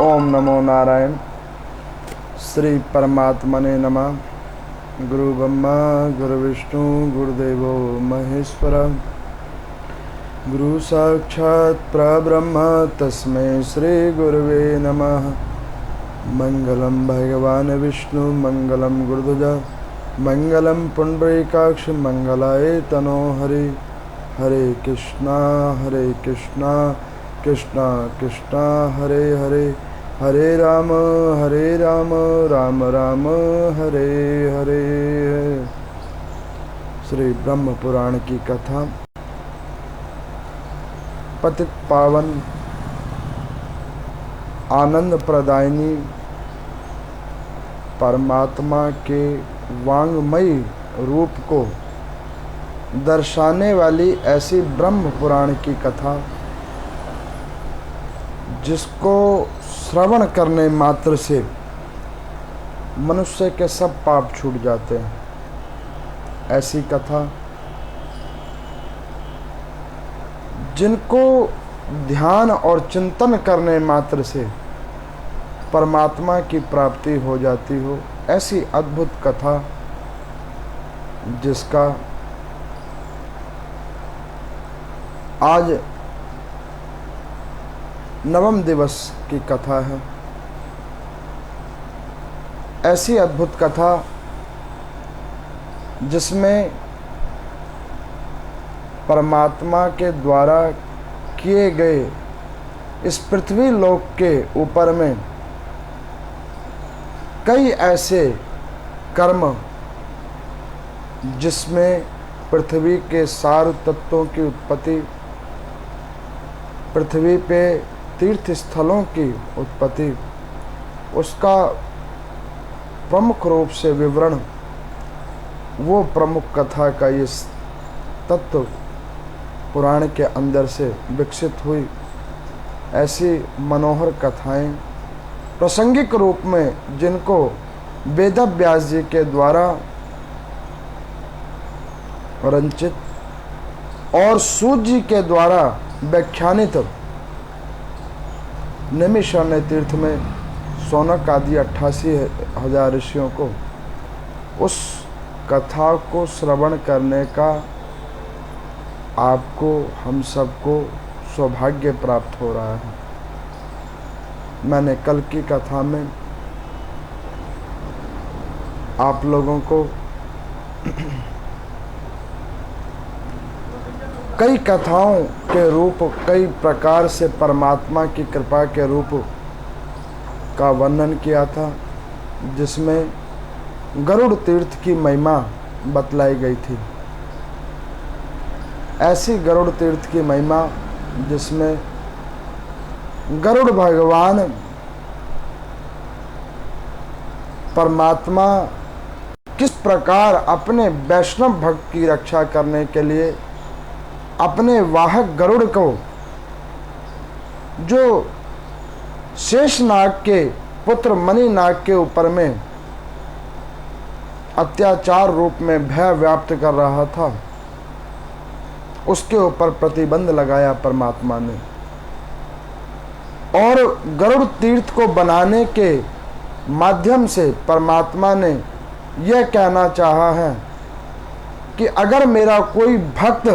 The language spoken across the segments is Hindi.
ओम नमो नारायण। श्री परमात्मने नमः। गुरु ब्रह्मा गुरु विष्णु गुरुदेवो महेश्वर। गुरु साक्षात् परब्रह्म तस्मै श्री गुरुवे नमः। मंगलम भगवान विष्णु मंगलम गुरुध्वज मंगलम पुंडरीकाक्ष मंगलाय तनो हरि। हरे कृष्णा कृष्णा कृष्णा हरे हरे, हरे राम राम राम हरे हरे। श्री ब्रह्म पुराण की कथा। पतित पावन आनंद प्रदायिनी परमात्मा के वांगमयी रूप को दर्शाने वाली ऐसी ब्रह्म पुराण की कथा जिसको श्रवण करने मात्र से मनुष्य के सब पाप छूट जाते हैं, ऐसी कथा जिनको ध्यान और चिंतन करने मात्र से परमात्मा की प्राप्ति हो जाती हो, ऐसी अद्भुत कथा जिसका आज नवम दिवस की कथा है। ऐसी अद्भुत कथा जिसमें परमात्मा के द्वारा किए गए इस पृथ्वी लोक के ऊपर में कई ऐसे कर्म जिसमें पृथ्वी के सार तत्वों की उत्पत्ति, पृथ्वी पे तीर्थ स्थलों की उत्पत्ति, उसका प्रमुख रूप से विवरण, वो प्रमुख कथा का ये तत्व पुराण के अंदर से विकसित हुई। ऐसी मनोहर कथाएं प्रासंगिक रूप में जिनको वेद व्यास जी के द्वारा रचित और सूत जी के द्वारा व्याख्यानित नैमिषारण्य तीर्थ में सौनक आदि 88,000 ऋषियों को उस कथा को श्रवण करने का आपको, हम सबको सौभाग्य प्राप्त हो रहा है। मैंने कल की कथा में आप लोगों को कई कथाओं के रूप, कई प्रकार से परमात्मा की कृपा के रूप का वर्णन किया था, जिसमें गरुड़ तीर्थ की महिमा बतलाई गई थी। ऐसी गरुड़ तीर्थ की महिमा जिसमें गरुड़ भगवान परमात्मा किस प्रकार अपने वैष्णव भक्त की रक्षा करने के लिए अपने वाहक गरुड़ को, जो शेषनाग के पुत्र मणिनाग के ऊपर में अत्याचार रूप में भय व्याप्त कर रहा था, उसके ऊपर प्रतिबंध लगाया परमात्मा ने। और गरुड़ तीर्थ को बनाने के माध्यम से परमात्मा ने यह कहना चाहा है कि अगर मेरा कोई भक्त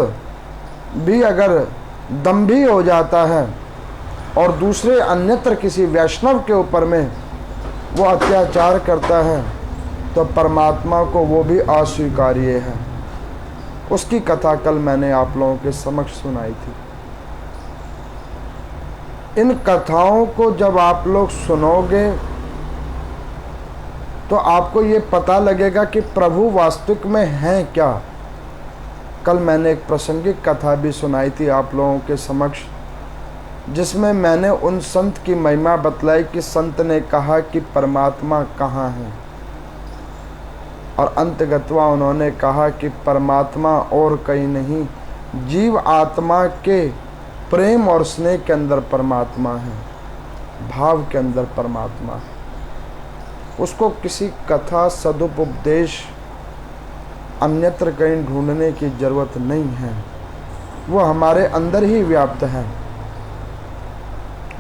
भी अगर दंभी हो जाता है और दूसरे अन्यत्र किसी वैष्णव के ऊपर में वो अत्याचार करता है, तो परमात्मा को वो भी अस्वीकार्य है। उसकी कथा कल मैंने आप लोगों के समक्ष सुनाई थी। इन कथाओं को जब आप लोग सुनोगे तो आपको ये पता लगेगा कि प्रभु वास्तविक में हैं क्या। कल मैंने एक प्रासंगिक कथा भी सुनाई थी आप लोगों के समक्ष, जिसमें मैंने उन संत की महिमा बतलाई कि संत ने कहा कि परमात्मा कहाँ है, और अंतगत्वा उन्होंने कहा कि परमात्मा और कहीं नहीं, जीव आत्मा के प्रेम और स्नेह के अंदर परमात्मा है, भाव के अंदर परमात्मा है। उसको किसी कथा सदुपदेश अन्यत्र कहीं ढूंढने की जरूरत नहीं है, वो हमारे अंदर ही व्याप्त है।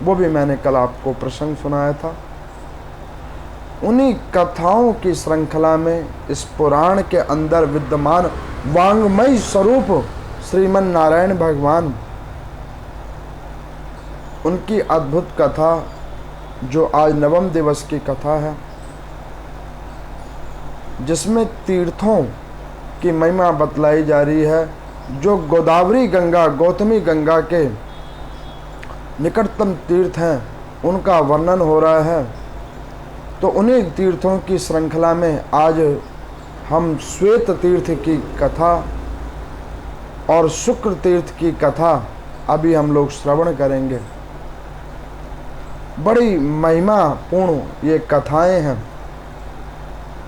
वो भी मैंने कल आपको प्रसंग सुनाया था। उन्हीं कथाओं की श्रृंखला में इस पुराण के अंदर विद्यमान वांग्मय स्वरूप श्रीमन नारायण भगवान, उनकी अद्भुत कथा जो आज नवम दिवस की कथा है, जिसमें तीर्थों की महिमा बतलाई जा रही है, जो गोदावरी गंगा, गौतमी गंगा के निकटतम तीर्थ हैं, उनका वर्णन हो रहा है। तो उन्हीं तीर्थों की श्रृंखला में आज हम श्वेत तीर्थ की कथा और शुक्र तीर्थ की कथा अभी हम लोग श्रवण करेंगे। बड़ी महिमापूर्ण ये कथाएं हैं।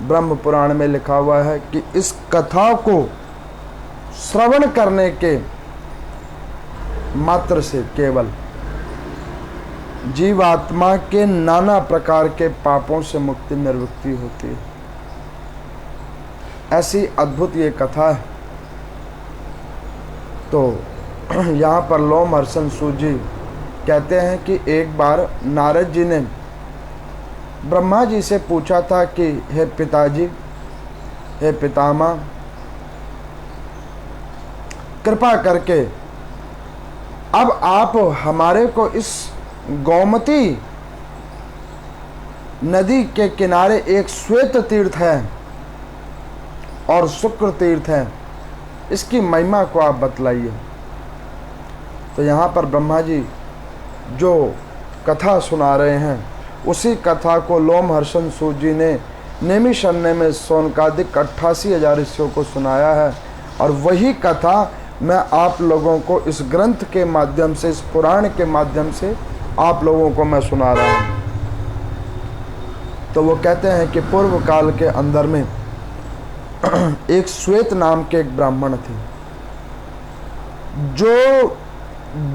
ब्रह्म पुराण में लिखा हुआ है कि इस कथा को श्रवण करने के मात्र से केवल जीवात्मा के नाना प्रकार के पापों से मुक्ति निवृत्ति होती है। ऐसी अद्भुत ये कथा है। तो यहाँ पर लोमहर्षण सूत जी कहते हैं कि एक बार नारद जी ने ब्रह्मा जी से पूछा था कि हे पिताजी, हे पितामह, कृपा करके अब आप हमारे को इस गोमती नदी के किनारे एक श्वेत तीर्थ है और शुक्र तीर्थ है, इसकी महिमा को आप बतलाइए। तो यहाँ पर ब्रह्मा जी जो कथा सुना रहे हैं, उसी कथा को लोमहर्षण सूत जी ने नेमिषारण्य में शौनकादिक 88,000 ऋषियों को सुनाया है। और वही कथा मैं आप लोगों को इस ग्रंथ के माध्यम से, इस पुराण के माध्यम से आप लोगों को मैं सुना रहा हूँ। तो वो कहते हैं कि पूर्व काल के अंदर में एक श्वेत नाम के एक ब्राह्मण थे, जो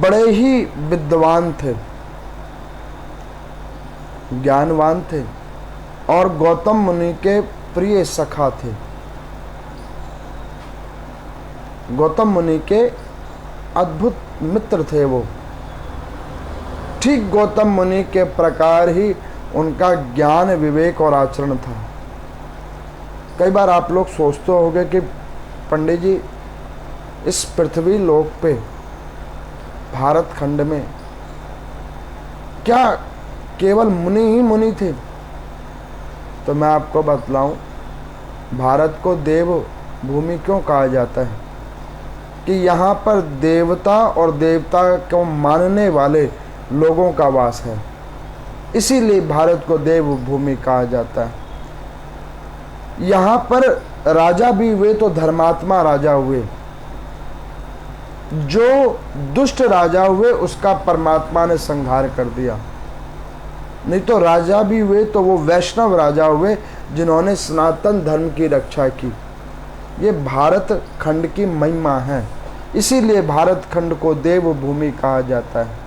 बड़े ही विद्वान थे, ज्ञानवान थे और गौतम मुनि के प्रिय सखा थे। गौतम मुनि के अद्भुत मित्र थे वो। ठीक गौतम मुनि के प्रकार ही उनका ज्ञान, विवेक और आचरण था। कई बार आप लोग सोचते होंगे कि पंडित जी, इस पृथ्वी लोक पे, भारत खंड में क्या केवल मुनि ही मुनि थे? तो मैं आपको बतलाऊं, भारत को देव भूमि क्यों कहा जाता है? कि यहाँ पर देवता और देवता को मानने वाले लोगों का वास है, इसीलिए भारत को देव भूमि कहा जाता है। यहाँ पर राजा भी हुए तो धर्मात्मा राजा हुए, जो दुष्ट राजा हुए उसका परमात्मा ने संहार कर दिया। नहीं तो राजा भी हुए तो वो वैष्णव राजा हुए जिन्होंने सनातन धर्म की रक्षा की। ये भारत खंड की महिमा है, इसीलिए भारत खंड को देव भूमि कहा जाता है।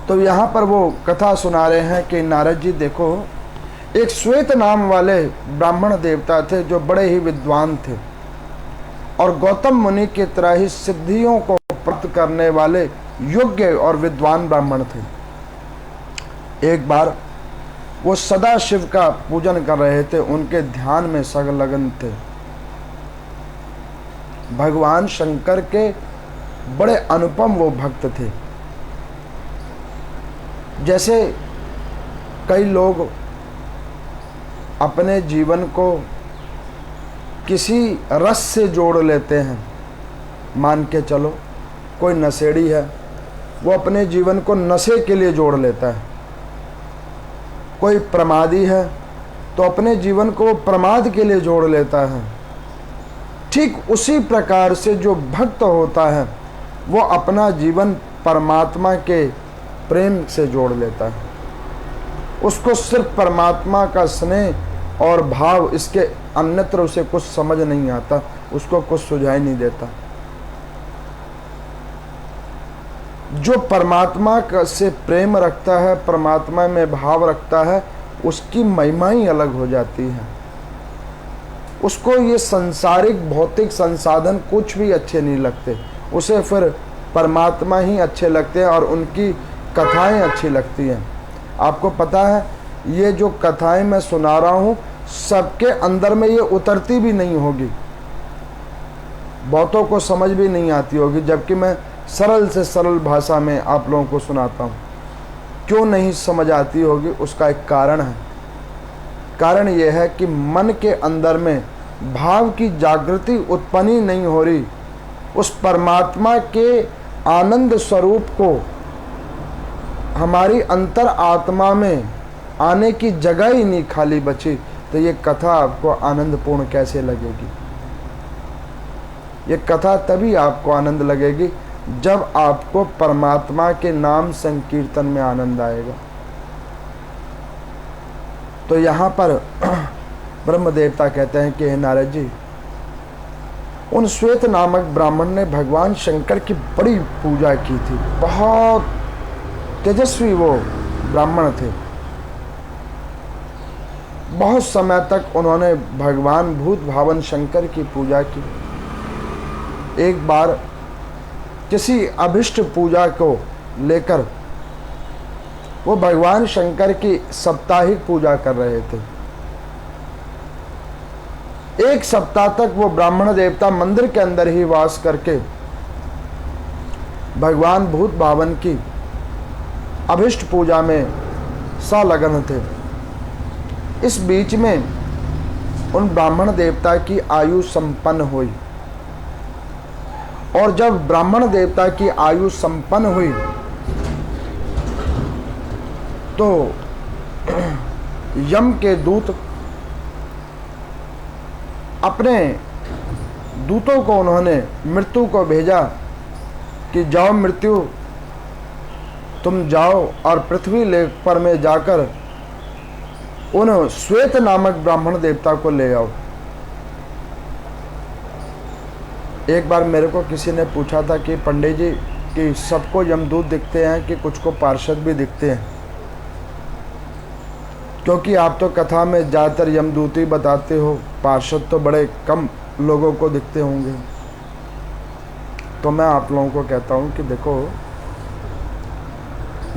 तो यहाँ पर वो कथा सुना रहे हैं कि नारद जी देखो, एक श्वेत नाम वाले ब्राह्मण देवता थे जो बड़े ही विद्वान थे और गौतम मुनि की तरह ही सिद्धियों को प्राप्त करने वाले योग्य और विद्वान ब्राह्मण थे। एक बार वो सदा शिव का पूजन कर रहे थे, उनके ध्यान में संलग्न थे। भगवान शंकर के बड़े अनुपम वो भक्त थे। जैसे कई लोग अपने जीवन को किसी रस से जोड़ लेते हैं। मान के चलो, कोई नशेड़ी है, वो अपने जीवन को नशे के लिए जोड़ लेता है। कोई प्रमादी है तो अपने जीवन को प्रमाद के लिए जोड़ लेता है। ठीक उसी प्रकार से जो भक्त होता है वो अपना जीवन परमात्मा के प्रेम से जोड़ लेता है। उसको सिर्फ परमात्मा का स्नेह और भाव, इसके अन्यत्र उसे कुछ समझ नहीं आता, उसको कुछ सुझाई नहीं देता। जो परमात्मा से प्रेम रखता है, परमात्मा में भाव रखता है, उसकी महिमा ही अलग हो जाती है। उसको ये संसारिक भौतिक संसाधन कुछ भी अच्छे नहीं लगते, उसे फिर परमात्मा ही अच्छे लगते हैं और उनकी कथाएं अच्छी लगती हैं। आपको पता है, ये जो कथाएं मैं सुना रहा हूँ सबके अंदर में ये उतरती भी नहीं होगी, बहुतों को समझ भी नहीं आती होगी, जबकि मैं सरल से सरल भाषा में आप लोगों को सुनाता हूँ। क्यों नहीं समझ आती होगी, उसका एक कारण है। कारण यह है कि मन के अंदर में भाव की जागृति उत्पन्न ही नहीं हो रही। उस परमात्मा के आनंद स्वरूप को हमारी अंतर आत्मा में आने की जगह ही नहीं खाली बची, तो ये कथा आपको आनंदपूर्ण कैसे लगेगी? ये कथा तभी आपको आनंद लगेगी जब आपको परमात्मा के नाम संकीर्तन में आनंद आएगा। तो यहाँ पर ब्रह्म देवता कहते हैं कि हे नारद जी, उन श्वेत नामक ब्राह्मण ने भगवान शंकर की बड़ी पूजा की थी। बहुत तेजस्वी वो ब्राह्मण थे। बहुत समय तक उन्होंने भगवान भूत भावन शंकर की पूजा की। एक बार किसी अभिष्ट पूजा को लेकर वो भगवान शंकर की साप्ताहिक पूजा कर रहे थे। एक सप्ताह तक वो ब्राह्मण देवता मंदिर के अंदर ही वास करके भगवान भूत भावन की अभिष्ट पूजा में संलग्न थे। इस बीच में उन ब्राह्मण देवता की आयु संपन्न हुई, और जब ब्राह्मण देवता की आयु संपन्न हुई तो यम के दूत अपने दूतों को उन्होंने मृत्यु को भेजा कि जाओ मृत्यु, तुम जाओ और पृथ्वी लेख पर में जाकर उन श्वेत नामक ब्राह्मण देवता को ले आओ। एक बार मेरे को किसी ने पूछा था कि पंडित जी कि सबको यमदूत दिखते हैं कि कुछ को पार्षद भी दिखते हैं, क्योंकि आप तो कथा में ज़्यादातर यमदूत ही बताते हो, पार्षद तो बड़े कम लोगों को दिखते होंगे। तो मैं आप लोगों को कहता हूँ कि देखो,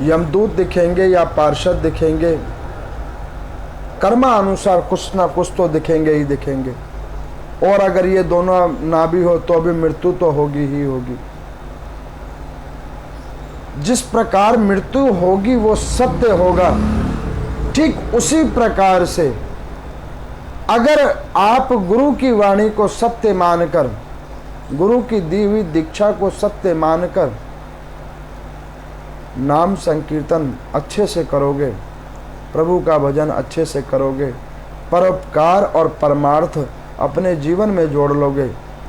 यमदूत दिखेंगे या पार्षद दिखेंगे, कर्मा अनुसार कुछ ना कुछ तो दिखेंगे ही दिखेंगे, और अगर ये दोनों ना भी हो तो भी मृत्यु तो होगी ही होगी। जिस प्रकार मृत्यु होगी वो सत्य होगा, ठीक उसी प्रकार से अगर आप गुरु की वाणी को सत्य मानकर, गुरु की दी हुई दीक्षा को सत्य मानकर नाम संकीर्तन अच्छे से करोगे, प्रभु का भजन अच्छे से करोगे, परोपकार और परमार्थ अपने जीवन में जोड़ लोगे,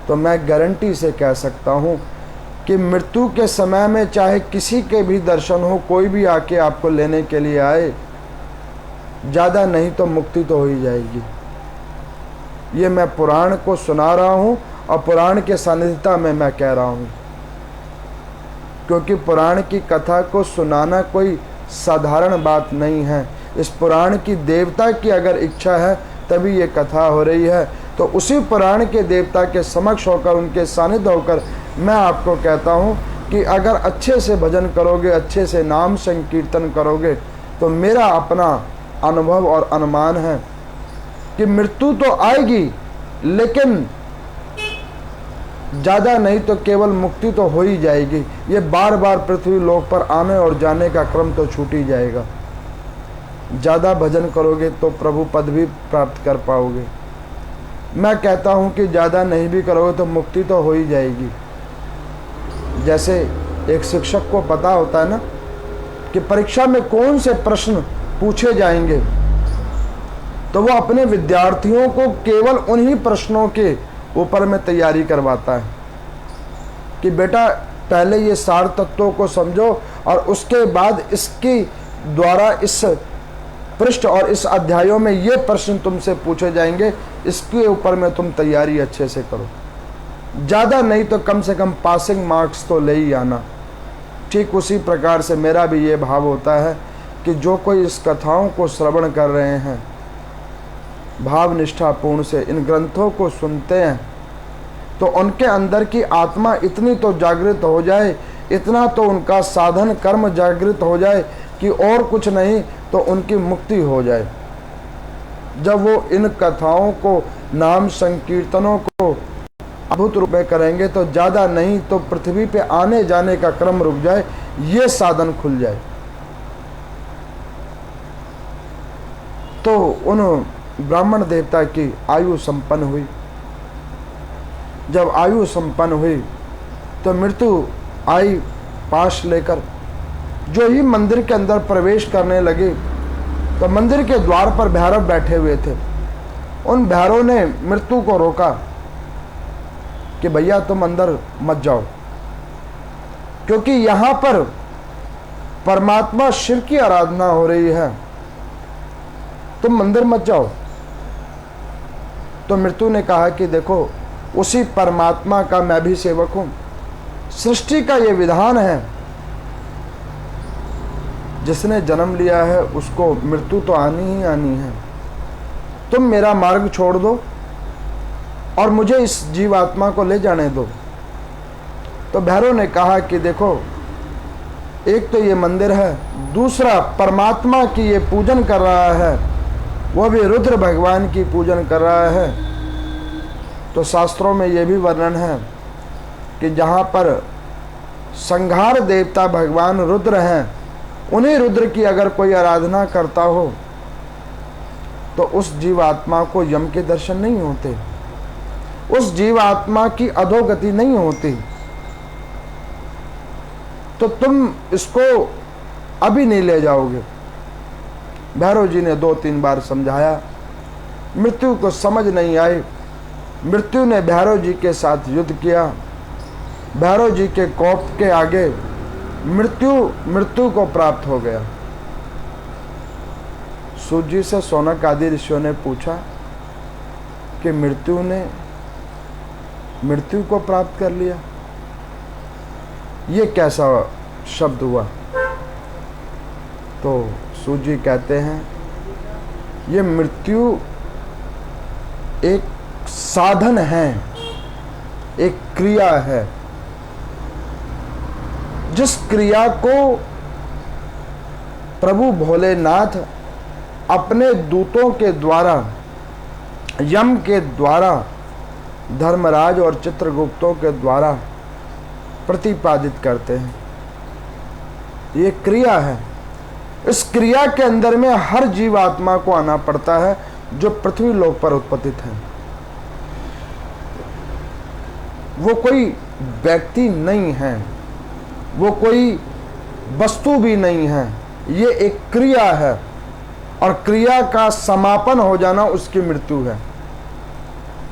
तो मैं गारंटी से कह सकता हूँ कि मृत्यु के समय में चाहे किसी के भी दर्शन हो, कोई भी आके आपको लेने के लिए आए, ज़्यादा नहीं तो मुक्ति तो हो ही जाएगी। ये मैं पुराण को सुना रहा हूँ और पुराण के सानिध्यता में मैं कह रहा हूँ, क्योंकि पुराण की कथा को सुनाना कोई साधारण बात नहीं है। इस पुराण की देवता की अगर इच्छा है तभी ये कथा हो रही है। तो उसी पुराण के देवता के समक्ष होकर, उनके सानिध्य होकर मैं आपको कहता हूँ कि अगर अच्छे से भजन करोगे, अच्छे से नाम संकीर्तन करोगे, तो मेरा अपना अनुभव और अनुमान है कि मृत्यु तो आएगी, लेकिन ज़्यादा नहीं तो केवल मुक्ति तो हो ही जाएगी। ये बार बार पृथ्वी लोक पर आने और जाने का क्रम तो छूट ही जाएगा। ज़्यादा भजन करोगे तो प्रभु पद भी प्राप्त कर पाओगे। मैं कहता हूँ कि ज़्यादा नहीं भी करोगे तो मुक्ति तो हो ही जाएगी। जैसे एक शिक्षक को पता होता है ना कि परीक्षा में कौन से प्रश्न पूछे जाएंगे, तो वो अपने विद्यार्थियों को केवल उन्हीं प्रश्नों के ऊपर में तैयारी करवाता है कि बेटा पहले ये सार तत्वों को समझो और उसके बाद इसके द्वारा इस पृष्ठ और इस अध्यायों में ये प्रश्न तुमसे पूछे जाएंगे, इसके ऊपर में तुम तैयारी अच्छे से करो। ज़्यादा नहीं तो कम से कम पासिंग मार्क्स तो ले ही आना। ठीक उसी प्रकार से मेरा भी ये भाव होता है कि जो कोई इस कथाओं को श्रवण कर रहे हैं, भाव निष्ठापूर्ण से इन ग्रंथों को सुनते हैं, तो उनके अंदर की आत्मा इतनी तो जागृत हो जाए इतना तो उनका साधन कर्म जागृत हो जाए कि और कुछ नहीं तो उनकी मुक्ति हो जाए। जब वो इन कथाओं को, नाम संकीर्तनों को अद्भुत रूप में करेंगे तो ज़्यादा नहीं तो पृथ्वी पे आने जाने का क्रम रुक जाए, ये साधन खुल जाए। तो उन ब्राह्मण देवता की आयु संपन्न हुई। जब आयु संपन्न हुई तो मृत्यु आई पाश लेकर। जो ही मंदिर के अंदर प्रवेश करने लगे तो मंदिर के द्वार पर भैरव बैठे हुए थे। उन भैरव ने मृत्यु को रोका कि भैया तुम अंदर मत जाओ, क्योंकि यहां पर परमात्मा शिव की आराधना हो रही है, तुम मंदिर मत जाओ। तो मृत्यु ने कहा कि देखो, उसी परमात्मा का मैं भी सेवक हूं, सृष्टि का ये विधान है, जिसने जन्म लिया है उसको मृत्यु तो आनी ही आनी है। तुम मेरा मार्ग छोड़ दो और मुझे इस जीवात्मा को ले जाने दो। तो भैरव ने कहा कि देखो, एक तो ये मंदिर है, दूसरा परमात्मा की ये पूजन कर रहा है, वह भी रुद्र भगवान की पूजन कर रहा है। तो शास्त्रों में ये भी वर्णन है कि जहाँ पर संहार देवता भगवान रुद्र हैं, उन्हीं रुद्र की अगर कोई आराधना करता हो तो उस जीवात्मा को यम के दर्शन नहीं होते, उस जीवात्मा की अधोगति नहीं होती। तो तुम इसको अभी नहीं ले जाओगे। भैरव जी ने 2-3 बार समझाया, मृत्यु को समझ नहीं आई। मृत्यु ने भैरव जी के साथ युद्ध किया। भैरव जी के कोप के आगे मृत्यु को प्राप्त हो गया। सूत जी से शौनक आदि ऋषियों ने पूछा कि मृत्यु ने मृत्यु को प्राप्त कर लिया, ये कैसा शब्द हुआ? तो सूत जी कहते हैं, ये मृत्यु एक साधन है, एक क्रिया है, जिस क्रिया को प्रभु भोलेनाथ अपने दूतों के द्वारा, यम के द्वारा, धर्मराज और चित्रगुप्तों के द्वारा प्रतिपादित करते हैं। ये क्रिया है। इस क्रिया के अंदर में हर जीवात्मा को आना पड़ता है जो पृथ्वी लोक पर उत्पत्तित है। वो कोई व्यक्ति नहीं है, वो कोई वस्तु भी नहीं है, ये एक क्रिया है और क्रिया का समापन हो जाना उसकी मृत्यु है।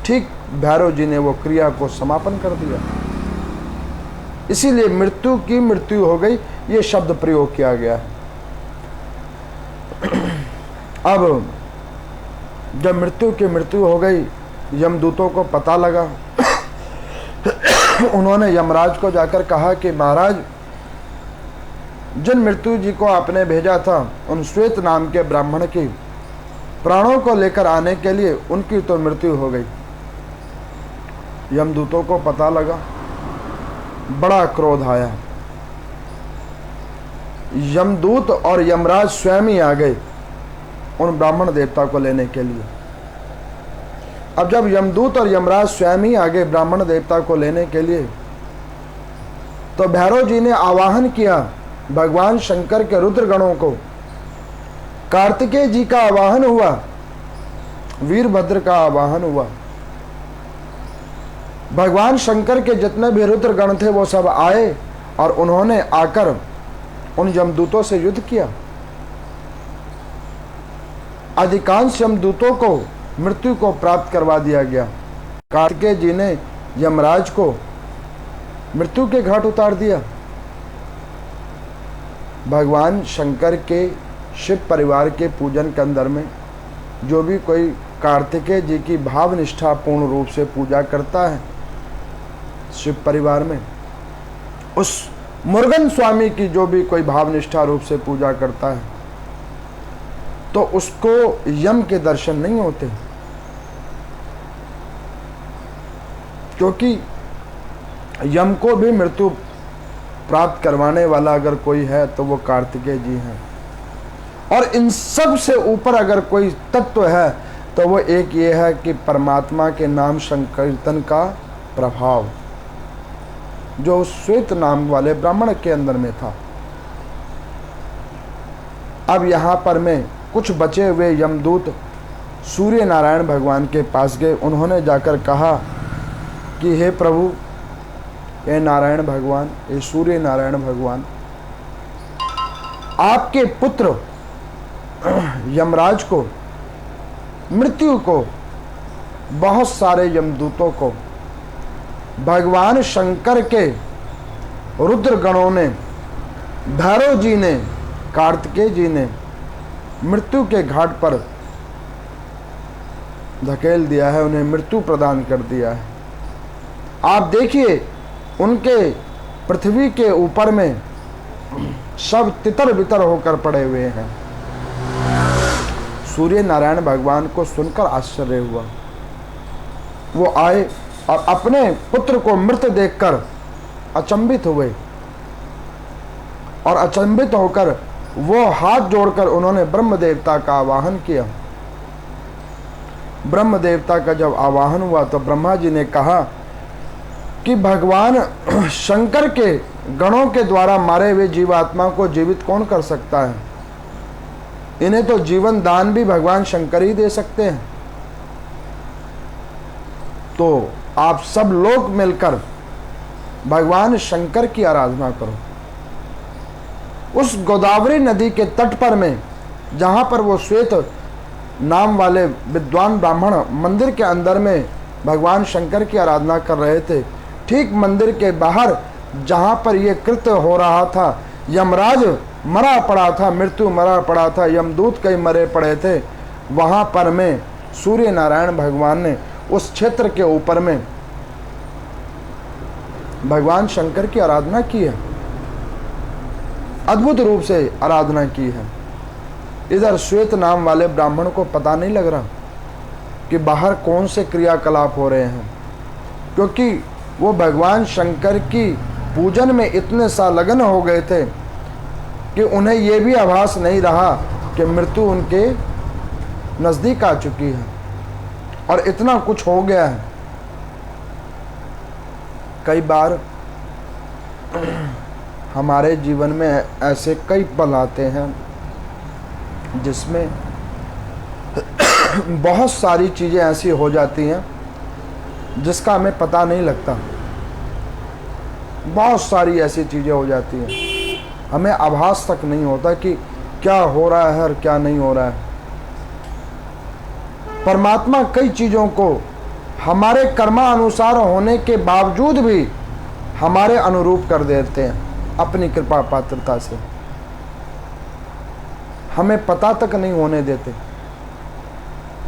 ठीक भैरव जी ने वो क्रिया को समापन कर दिया, इसीलिए मृत्यु की मृत्यु हो गई, ये शब्द प्रयोग किया गया है। अब जब मृत्यु की मृत्यु हो गई, यमदूतों को पता लगा। उन्होंने यमराज को जाकर कहा कि महाराज, जिन मृत्यु जी को आपने भेजा था, उन श्वेत नाम के ब्राह्मण की प्राणों को लेकर आने के लिए, उनकी तो मृत्यु हो गई। यमदूतों को पता लगा, बड़ा क्रोध आया। यमदूत और यमराज स्वयं ही आ गए उन ब्राह्मण देवता को लेने के लिए। अब जब यमदूत और यमराज स्वयं ही आगे ब्राह्मण देवता को लेने के लिए, तो भैरव जी ने आवाहन किया भगवान शंकर के रुद्र गणों को। कार्तिकेय जी का आवाहन हुआ, वीरभद्र का आवाहन हुआ। भगवान शंकर के जितने भी रुद्र गण थे वो सब आए और उन्होंने आकर उन यमदूतों से युद्ध किया। अधिकांश यमदूतों को मृत्यु को प्राप्त करवा दिया गया। कार्तिकेय जी ने यमराज को मृत्यु के घाट उतार दिया। भगवान शंकर के शिव परिवार के पूजन के अंदर में जो भी कोई कार्तिकेय जी की भाव निष्ठा पूर्ण रूप से पूजा करता है शिव परिवार में, उस मुरुगन स्वामी की जो भी कोई भाव निष्ठा रूप से पूजा करता है, तो उसको यम के दर्शन नहीं होते, क्योंकि यम को भी मृत्यु प्राप्त करवाने वाला अगर कोई है तो वो कार्तिकेय जी हैं। और इन सब से ऊपर अगर कोई तत्व है तो वो एक ये है कि परमात्मा के नाम संकीर्तन का प्रभाव जो उस श्वेत नाम वाले ब्राह्मण के अंदर में था। अब यहाँ पर में कुछ बचे हुए यमदूत सूर्य नारायण भगवान के पास गए। उन्होंने जाकर कहा कि हे प्रभु, हे नारायण भगवान, हे सूर्य नारायण भगवान, आपके पुत्र यमराज को, मृत्यु को, बहुत सारे यमदूतों को भगवान शंकर के रुद्र गणों ने, भैरव जी ने, कार्तिकेय जी ने मृत्यु के घाट पर धकेल दिया है, उन्हें मृत्यु प्रदान कर दिया है। आप देखिए उनके पृथ्वी के ऊपर में सब तितर बितर होकर पड़े हुए हैं। सूर्य नारायण भगवान को सुनकर आश्चर्य हुआ। वो आए और अपने पुत्र को मृत देखकर अचंभित हुए और अचंभित होकर वो हाथ जोड़कर उन्होंने ब्रह्म देवता का आवाहन किया। ब्रह्म देवता का जब आवाहन हुआ तो ब्रह्मा जी ने कहा कि भगवान शंकर के गणों के द्वारा मारे हुए जीवात्मा को जीवित कौन कर सकता है? इन्हें तो जीवन दान भी भगवान शंकर ही दे सकते हैं। तो आप सब लोग मिलकर भगवान शंकर की आराधना करो। उस गोदावरी नदी के तट पर में जहां पर वो श्वेत नाम वाले विद्वान ब्राह्मण मंदिर के अंदर में भगवान शंकर की आराधना कर रहे थे, ठीक मंदिर के बाहर जहां पर ये कृत्य हो रहा था, यमराज मरा पड़ा था, मृत्यु मरा पड़ा था, यमदूत कई मरे पड़े थे, वहां पर में सूर्य नारायण भगवान ने उस क्षेत्र के ऊपर में भगवान शंकर की आराधना की है, अद्भुत रूप से आराधना की है। इधर श्वेत नाम वाले ब्राह्मण को पता नहीं लग रहा कि बाहर कौन से क्रियाकलाप हो रहे हैं, क्योंकि वो भगवान शंकर की पूजन में इतने संलग्न हो गए थे कि उन्हें ये भी आभास नहीं रहा कि मृत्यु उनके नजदीक आ चुकी है और इतना कुछ हो गया है। कई बार हमारे जीवन में ऐसे कई पल आते हैं जिसमें बहुत सारी चीज़ें ऐसी हो जाती हैं जिसका हमें पता नहीं लगता। बहुत सारी ऐसी चीज़ें हो जाती हैं, हमें आभास तक नहीं होता कि क्या हो रहा है और क्या नहीं हो रहा है। परमात्मा कई चीज़ों को हमारे कर्मानुसार होने के बावजूद भी हमारे अनुरूप कर देते हैं अपनी कृपा पात्रता से। हमें पता तक नहीं होने देते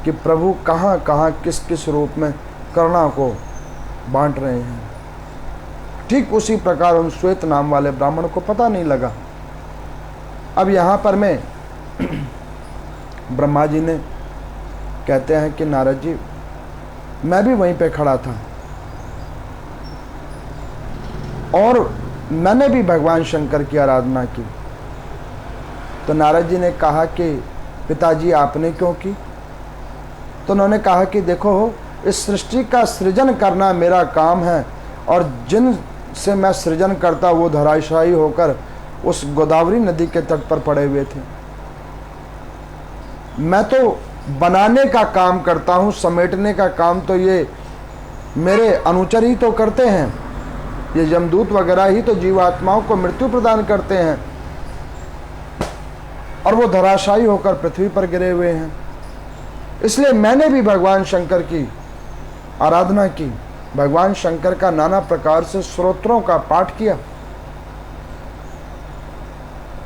कि प्रभु कहाँ कहाँ किस किस रूप में करुणा को बांट रहे हैं। ठीक उसी प्रकार उन श्वेत नाम वाले ब्राह्मण को पता नहीं लगा। अब यहाँ पर मैं ब्रह्मा जी ने कहते हैं कि नारद जी, मैं भी वहीं पे खड़ा था और मैंने भी भगवान शंकर की आराधना की। तो नारद जी ने कहा कि पिताजी आपने क्यों की? तो उन्होंने कहा कि देखो, इस सृष्टि का सृजन करना मेरा काम है और जिन से मैं सृजन करता वो धराशायी होकर उस गोदावरी नदी के तट पर पड़े हुए थे। मैं तो बनाने का काम करता हूँ, समेटने का काम तो ये मेरे अनुचर ही तो करते हैं। ये यमदूत वगैरह ही तो जीवात्माओं को मृत्यु प्रदान करते हैं और वो धराशायी होकर पृथ्वी पर गिरे हुए हैं। इसलिए मैंने भी भगवान शंकर की आराधना की, भगवान शंकर का नाना प्रकार से स्तोत्रों का पाठ किया।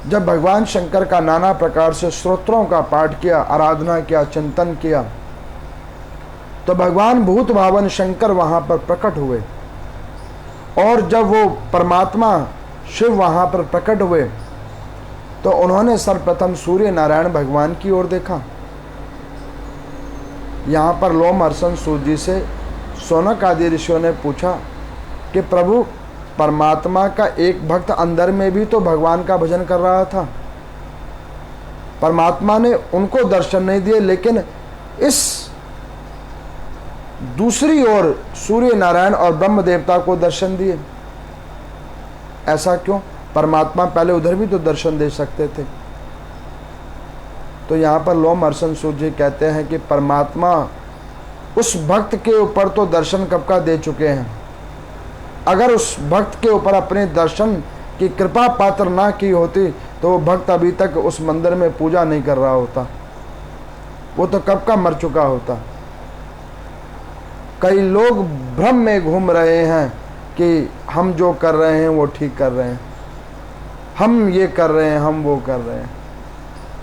जब भगवान शंकर का नाना प्रकार से स्तोत्रों का पाठ किया, आराधना किया, चिंतन किया, तो भगवान भूत भावन शंकर वहां पर प्रकट हुए। और जब वो परमात्मा शिव वहां पर प्रकट हुए तो उन्होंने सर्वप्रथम सूर्य नारायण भगवान की ओर देखा। यहाँ पर लोमहर्षण सूत जी से शौनक आदि ऋषियों ने पूछा कि प्रभु, परमात्मा का एक भक्त अंदर में भी तो भगवान का भजन कर रहा था। परमात्मा ने उनको दर्शन नहीं दिए, लेकिन इस दूसरी ओर सूर्य नारायण और ब्रह्म देवता को दर्शन दिए। ऐसा क्यों? परमात्मा पहले उधर भी तो दर्शन दे सकते थे। तो यहाँ पर लोम अर्शन सूर्य जी कहते हैं कि परमात्मा उस भक्त के ऊपर तो दर्शन कब का दे चुके हैं। अगर उस भक्त के ऊपर अपने दर्शन की कृपा पात्र ना की होती तो वो भक्त अभी तक उस मंदिर में पूजा नहीं कर रहा होता, वो तो कब का मर चुका होता। कई लोग भ्रम में घूम रहे हैं कि हम जो कर रहे हैं वो ठीक कर रहे हैं, हम ये कर रहे हैं, हम वो कर रहे हैं।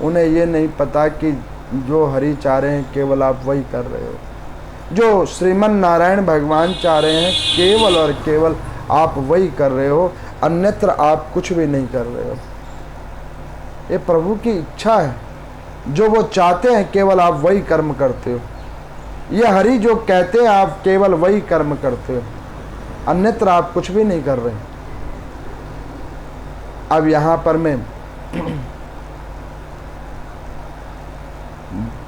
उन्हें ये नहीं पता कि जो हरि चाह रहे हैं केवल आप वही कर रहे हो, जो श्रीमन नारायण भगवान चाह रहे हैं केवल और केवल आप वही कर रहे हो, अन्यत्र आप कुछ भी नहीं कर रहे हो। ये प्रभु की इच्छा है, जो वो चाहते हैं केवल आप वही कर्म करते हो। ये हरि जो कहते हैं आप केवल वही कर्म करते हो, अन्यत्र आप कुछ भी नहीं कर रहे। अब यहाँ पर मैं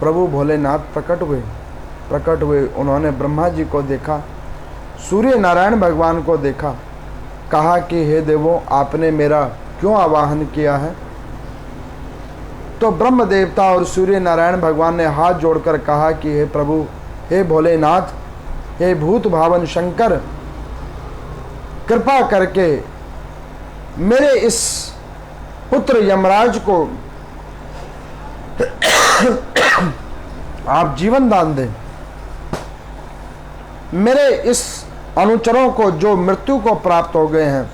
प्रभु भोलेनाथ प्रकट हुए। उन्होंने ब्रह्मा जी को देखा, सूर्य नारायण भगवान को देखा, कहा कि हे देवों, आपने मेरा क्यों आवाहन किया है? तो ब्रह्म देवता और सूर्य नारायण भगवान ने हाथ जोड़कर कहा कि हे प्रभु, हे भोलेनाथ, हे भूत भावन शंकर, कृपा करके मेरे इस पुत्र यमराज को आप जीवन दान दें। मेरे इस अनुचरों को जो मृत्यु को प्राप्त हो गए हैं,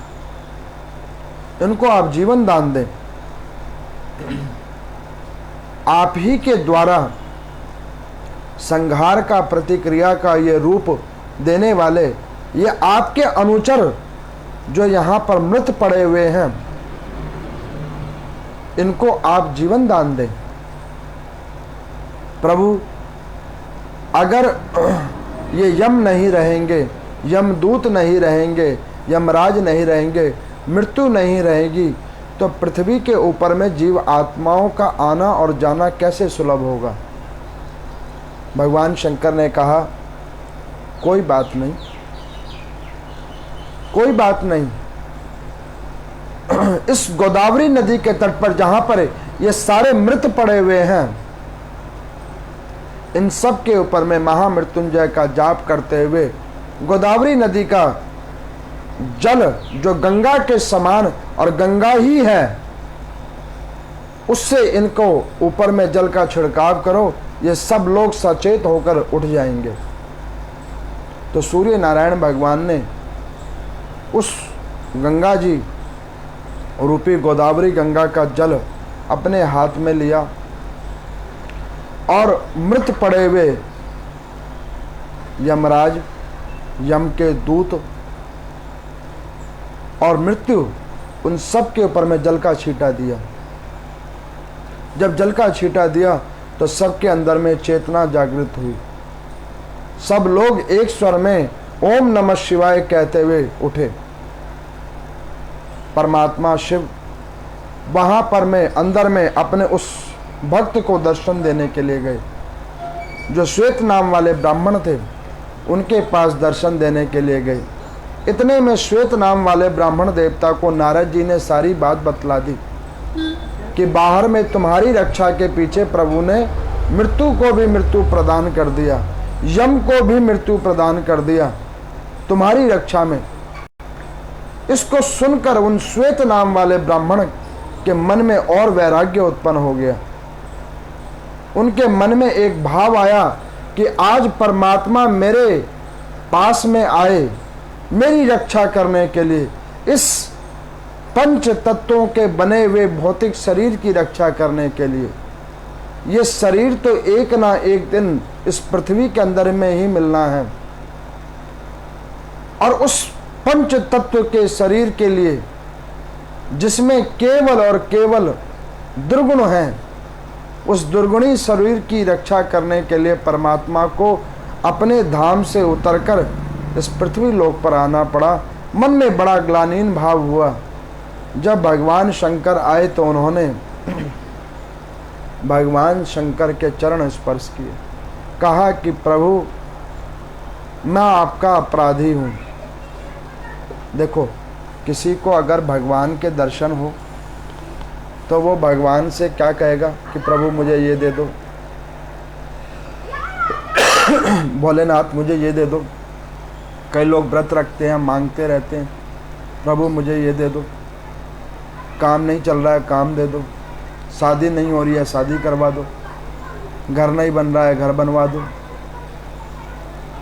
इनको आप जीवन दान दें। आप ही के द्वारा संहार का, प्रतिक्रिया का ये रूप देने वाले ये आपके अनुचर जो यहाँ पर मृत पड़े हुए हैं, इनको आप जीवन दान दें। प्रभु, अगर ये यम नहीं रहेंगे, यमदूत नहीं रहेंगे, यमराज नहीं रहेंगे, मृत्यु नहीं रहेगी, तो पृथ्वी के ऊपर में जीव आत्माओं का आना और जाना कैसे सुलभ होगा? भगवान शंकर ने कहा, कोई बात नहीं, कोई बात नहीं। इस गोदावरी नदी के तट पर जहां पर ये सारे मृत पड़े हुए हैं, इन सब के ऊपर में महामृत्युंजय का जाप करते हुए गोदावरी नदी का जल जो गंगा के समान और गंगा ही है, उससे इनको ऊपर में जल का छिड़काव करो, ये सब लोग सचेत होकर उठ जाएंगे। तो सूर्य नारायण भगवान ने उस गंगा जी रूपी गोदावरी गंगा का जल अपने हाथ में लिया और मृत पड़े हुए यमराज, यम के दूत और मृत्यु, उन सब के ऊपर में जल का छींटा दिया। जब जल का छींटा दिया तो सबके अंदर में चेतना जागृत हुई। सब लोग एक स्वर में ओम नमः शिवाय कहते हुए उठे। परमात्मा शिव वहां पर में अंदर में अपने उस भक्त को दर्शन देने के लिए गए। जो श्वेत नाम वाले ब्राह्मण थे, उनके पास दर्शन देने के लिए गए। इतने में श्वेत नाम वाले ब्राह्मण देवता को नारद जी ने सारी बात बतला दी कि बाहर में तुम्हारी रक्षा के पीछे प्रभु ने मृत्यु को भी मृत्यु प्रदान कर दिया, यम को भी मृत्यु प्रदान कर दिया तुम्हारी रक्षा में। इसको सुनकर उन श्वेत नाम वाले ब्राह्मण के मन में और वैराग्य उत्पन्न हो गया। उनके मन में एक भाव आया कि आज परमात्मा मेरे पास में आए मेरी रक्षा करने के लिए, इस पंच तत्वों के बने हुए भौतिक शरीर की रक्षा करने के लिए। ये शरीर तो एक ना एक दिन इस पृथ्वी के अंदर में ही मिलना है, और उस पंच तत्व के शरीर के लिए जिसमें केवल और केवल दुर्गुण हैं, उस दुर्गुणी शरीर की रक्षा करने के लिए परमात्मा को अपने धाम से उतरकर इस पृथ्वी लोक पर आना पड़ा। मन में बड़ा ग्लानिन भाव हुआ। जब भगवान शंकर आए तो उन्होंने भगवान शंकर के चरण स्पर्श किए, कहा कि प्रभु मैं आपका अपराधी हूँ। देखो, किसी को अगर भगवान के दर्शन हो तो वो भगवान से क्या कहेगा कि प्रभु मुझे ये दे दो, भोलेनाथ मुझे ये दे दो। कई लोग व्रत रखते हैं, मांगते रहते हैं, प्रभु मुझे ये दे दो, काम नहीं चल रहा है काम दे दो, शादी नहीं हो रही है शादी करवा दो, घर नहीं बन रहा है घर बनवा दो।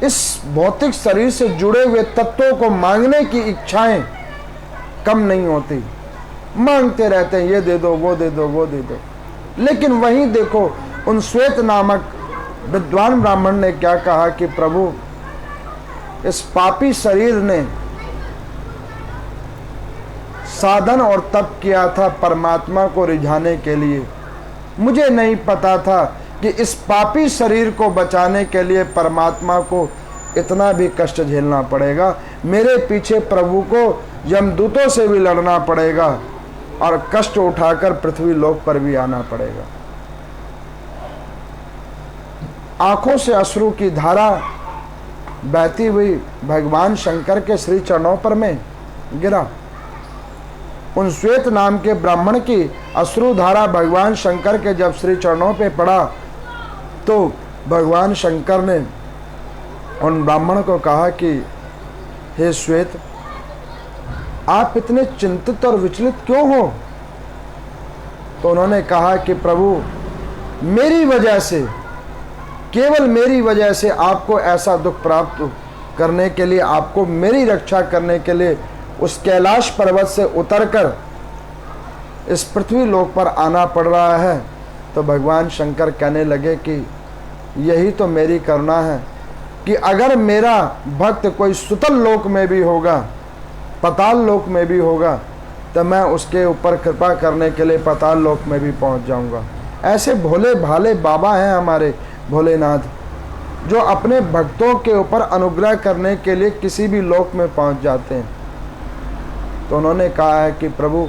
इस भौतिक शरीर से जुड़े हुए तत्वों को मांगने की इच्छाएं कम नहीं होती, मांगते रहते हैं, ये दे दो वो दे दो वो दे दो। लेकिन वहीं देखो, उन श्वेत नामक विद्वान ब्राह्मण ने क्या कहा कि प्रभु इस पापी शरीर ने साधन और तप किया था परमात्मा को रिझाने के लिए। मुझे नहीं पता था कि इस पापी शरीर को बचाने के लिए परमात्मा को इतना भी कष्ट झेलना पड़ेगा। मेरे पीछे प्रभु को यमदूतों से भी लड़ना पड़ेगा और कष्ट उठाकर पृथ्वी लोक पर भी आना पड़ेगा। आंखों से अश्रु की धारा बहती हुई भगवान शंकर के श्री चरणों पर में गिरा। उन श्वेत नाम के ब्राह्मण की अश्रु धारा भगवान शंकर के जब श्री चरणों पे पड़ा तो भगवान शंकर ने उन ब्राह्मण को कहा कि हे श्वेत, आप इतने चिंतित और विचलित क्यों हो? तो उन्होंने कहा कि प्रभु मेरी वजह से, केवल मेरी वजह से आपको ऐसा दुख प्राप्त करने के लिए, आपको मेरी रक्षा करने के लिए उस कैलाश पर्वत से उतरकर इस पृथ्वी लोक पर आना पड़ रहा है। तो भगवान शंकर कहने लगे कि यही तो मेरी करुणा है कि अगर मेरा भक्त कोई सुतल लोक में भी होगा, पाताल लोक में भी होगा, तो मैं उसके ऊपर कृपा करने के लिए पाताल लोक में भी पहुंच जाऊंगा। ऐसे भोले भाले बाबा हैं हमारे भोलेनाथ, जो अपने भक्तों के ऊपर अनुग्रह करने के लिए किसी भी लोक में पहुंच जाते हैं। तो उन्होंने कहा है कि प्रभु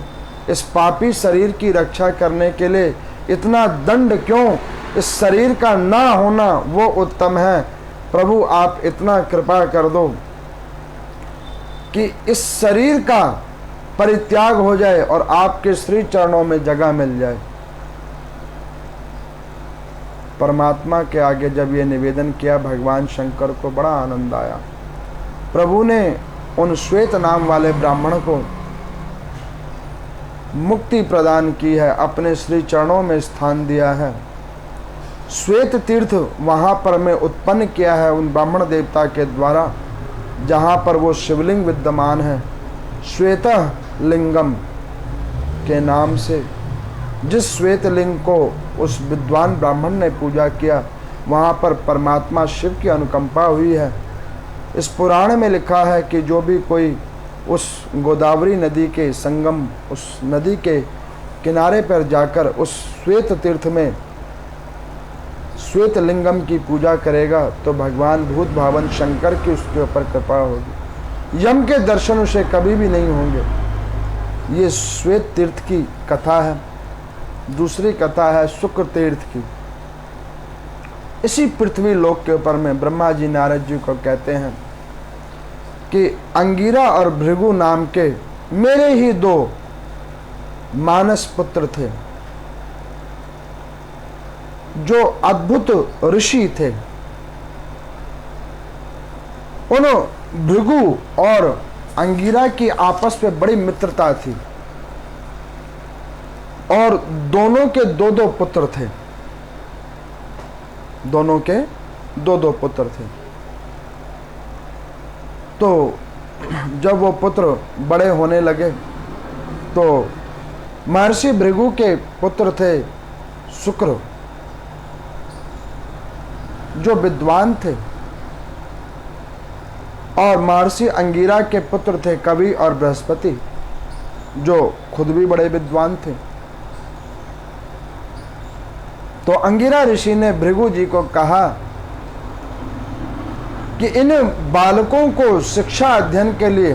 इस पापी शरीर की रक्षा करने के लिए इतना दंड क्यों? इस शरीर का ना होना वो उत्तम है। प्रभु आप इतना कृपा कर दो कि इस शरीर का परित्याग हो जाए और आपके श्री चरणों में जगह मिल जाए। परमात्मा के आगे जब ये निवेदन किया, भगवान शंकर को बड़ा आनंद आया। प्रभु ने उन श्वेत नाम वाले ब्राह्मण को मुक्ति प्रदान की है, अपने श्री चरणों में स्थान दिया है। श्वेत तीर्थ वहाँ पर में उत्पन्न किया है उन ब्राह्मण देवता के द्वारा, जहाँ पर वो शिवलिंग विद्यमान है। श्वेत लिंगम के नाम से जिस श्वेत लिंग को उस विद्वान ब्राह्मण ने पूजा किया, वहाँ पर परमात्मा शिव की अनुकंपा हुई है। इस पुराण में लिखा है कि जो भी कोई उस गोदावरी नदी के संगम, उस नदी के किनारे पर जाकर उस श्वेत तीर्थ में श्वेत लिंगम की पूजा करेगा तो भगवान भूत भावन शंकर की उसके ऊपर कृपा होगी। यम के दर्शन उसे कभी भी नहीं होंगे। ये श्वेत तीर्थ की कथा है। दूसरी कथा है शुक्र तीर्थ की। इसी पृथ्वी लोक के ऊपर में ब्रह्मा जी नारद जी को कहते हैं कि अंगिरा और भृगु नाम के मेरे ही दो मानस पुत्र थे, जो अद्भुत ऋषि थे। उन भृगु और अंगिरा की आपस में बड़ी मित्रता थी और दोनों के दो दो पुत्र थे। दोनों के दो दो पुत्र थे। तो जब वो पुत्र बड़े होने लगे तो महर्षि भृगु के पुत्र थे शुक्र, जो विद्वान थे, और महर्षि अंगिरा के पुत्र थे कवि और बृहस्पति, जो खुद भी बड़े विद्वान थे। तो अंगिरा ऋषि ने भृगु जी को कहा कि इन बालकों को शिक्षा अध्ययन के लिए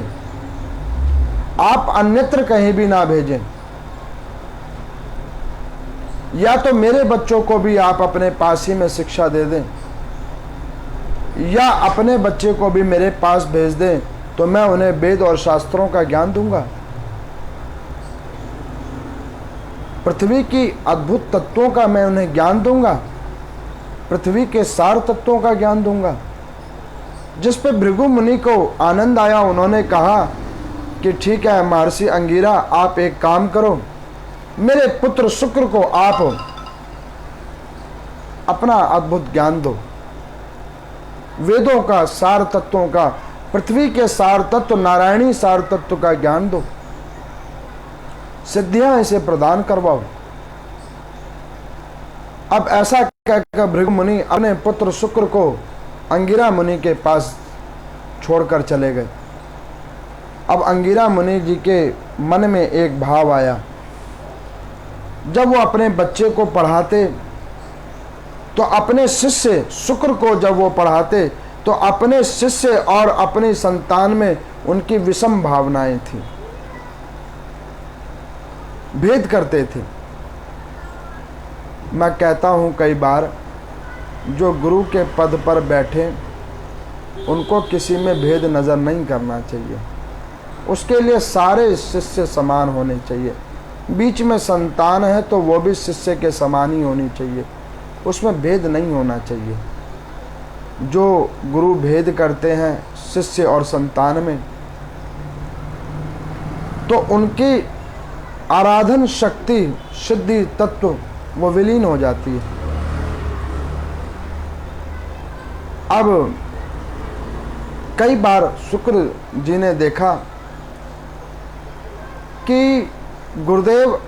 आप अन्यत्र कहीं भी ना भेजें, या तो मेरे बच्चों को भी आप अपने पास ही में शिक्षा दे दें, या अपने बच्चे को भी मेरे पास भेज दें, तो मैं उन्हें वेद और शास्त्रों का ज्ञान दूंगा, पृथ्वी की अद्भुत तत्वों का मैं उन्हें ज्ञान दूंगा, पृथ्वी के सार तत्वों का ज्ञान दूंगा। जिस पे भृगु मुनि को आनंद आया, उन्होंने कहा कि ठीक है महर्षि अंगिरा, आप एक काम करो, मेरे पुत्र शुक्र को आप अपना अद्भुत ज्ञान दो, वेदों का सार तत्वों का, पृथ्वी के सार तत्व, नारायणी सार तत्व का ज्ञान दो, सिद्धियां इसे प्रदान करवाओ। अब ऐसा कहकर भृगु मुनि अपने पुत्र शुक्र को अंगिरा मुनि के पास छोड़कर चले गए। अब अंगिरा मुनि जी के मन में एक भाव आया, जब वो अपने बच्चे को पढ़ाते तो अपने शिष्य शुक्र को जब वो पढ़ाते तो अपने शिष्य और अपनी संतान में उनकी विषम भावनाएं थी, भेद करते थे। मैं कहता हूं कई बार, जो गुरु के पद पर बैठे उनको किसी में भेद नजर नहीं करना चाहिए, उसके लिए सारे शिष्य समान होने चाहिए। बीच में संतान है तो वो भी शिष्य के समान ही होनी चाहिए, उसमें भेद नहीं होना चाहिए। जो गुरु भेद करते हैं शिष्य और संतान में, तो उनकी आराधन शक्ति, सिद्धि तत्व वो विलीन हो जाती है। अब कई बार शुक्र जी ने देखा कि गुरुदेव